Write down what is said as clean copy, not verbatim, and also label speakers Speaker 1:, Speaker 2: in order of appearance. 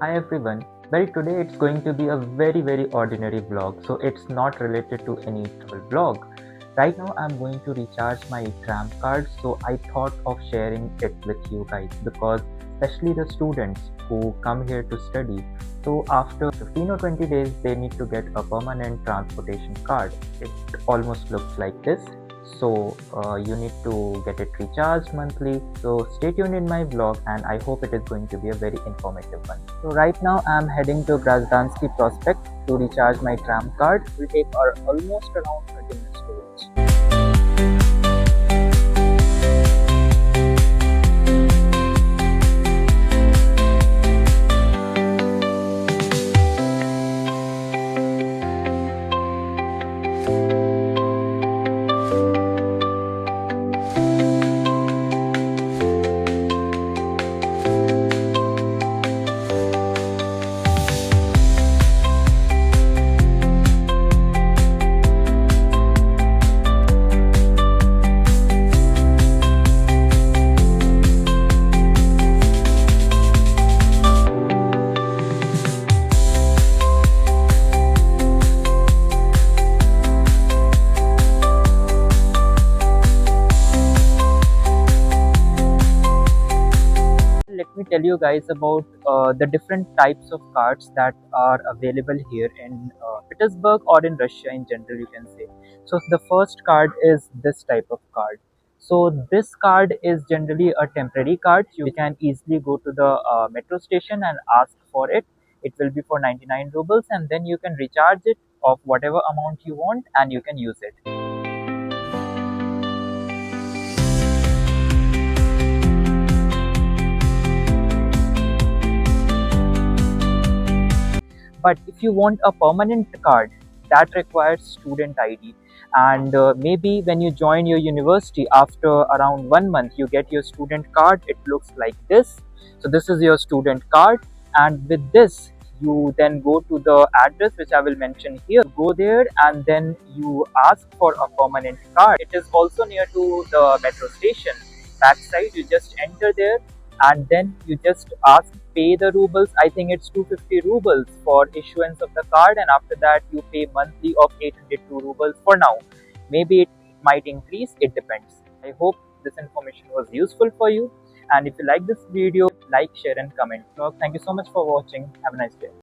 Speaker 1: Hi everyone. Well, today it's going to be a very ordinary vlog, so it's not related to any travel vlog. Right now I'm going to recharge my tram card, so I thought of sharing it with you guys because especially the students who come here to study, so after 15 or 20 days they need to get a permanent transportation card. It almost looks like this. So you need to get it recharged monthly. So stay tuned in my vlog and I hope it is going to be a very informative one. So right now I am heading to Grazdansky Prospect to recharge my tram card. It will take almost around 30 minutes to reach. Let me tell you guys about the different types of cards that are available here in Petersburg or in Russia in general, you can say. So the first card is this type of card. So this card is generally a temporary card. You can easily go to the metro station and ask for it. It will be for 99 rubles and then you can recharge it of whatever amount you want and you can use it. But if you want a permanent card, that requires student ID. And maybe when you join your university after around 1 month, you get your student card. It looks like this. So this is your student card. And with this, you then go to the address which I will mention here. Go there and then you ask for a permanent card. It is also near to the metro station. Backside, you just enter there and then you just ask pay the rubles. I think it's 250 rubles for issuance of the card, and after that you pay monthly of 802 rubles for now. Maybe it might increase, it depends. I hope this information was useful for you, and if you like this video, like, share and comment. So thank you so much for watching. Have a nice day.